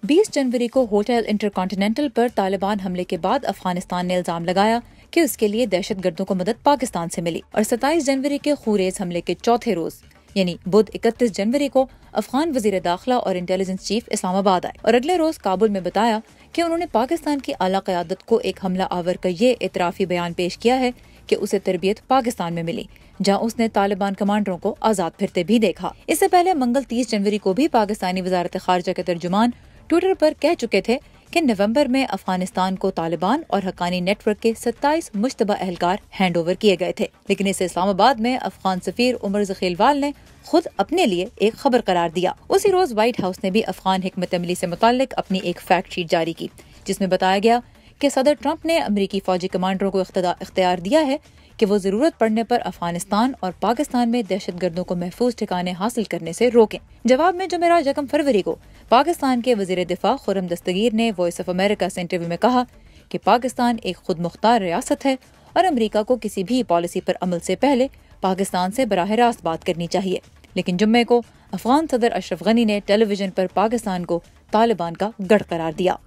20 जनवरी को hotel intercontinental पर तालिबान हमले के बाद अफगानिस्तान ने इल्जाम लगाया कि उसके लिए दहशत गर्दों को मदद पाकिस्तान से मिली और 27 जनवरी के खूरेज हमले के चौथे रोज यानी बुध 31 जनवरी को अफगान वजीर दाखिला और इंटेलिजेंस चीफ इस्लामाबाद आए और अगले रोज काबुल में बताया कि उन्होंने पाकिस्तान की आला क़यादत को एक हमला आवर का ये इतराफी बयान पेश किया है कि उसे तरबियत पाकिस्तान में मिली, जहां उसने तालिबान कमांडरों को आजाद फिरते भी देखा। इससे पहले मंगल 30 जनवरी को भी पाकिस्तानी वजारत खारजा के तर्जुमान ट्विटर पर कह चुके थे कि नवंबर में अफगानिस्तान को तालिबान और हक्कानी नेटवर्क के 27 मुश्तबा अहलकार हैंड ओवर किए गए थे, लेकिन इसे इस्लामाबाद में अफगान सफीर उमर ज़खीलवाल ने खुद अपने लिए एक खबर करार दिया। उसी रोज व्हाइट हाउस ने भी अफगान हिकमत अमली से मुताल्लिक अपनी एक फैक्ट शीट जारी की, जिसमें बताया गया कि सदर ट्रंप ने अमरीकी फौजी कमांडरों को इख्तियार दिया है कि वो जरूरत पड़ने पर अफगानिस्तान और पाकिस्तान में दहशतगर्दों को महफूज ठिकाने हासिल करने से रोकें। जवाब में जुमेरात 1 फरवरी को पाकिस्तान के वजीर दिफा खुर्रम दस्तगीर ने वॉइस ऑफ अमेरिका से इंटरव्यू में कहा कि पाकिस्तान एक खुद मुख्तार रियासत है और अमरीका को किसी भी पॉलिसी पर अमल से पहले पाकिस्तान से बराह रास्त बात करनी चाहिए। लेकिन जुम्मे को अफगान सदर अशरफ गनी ने टेलीविजन पर पाकिस्तान को तालिबान का गढ़ करार दिया।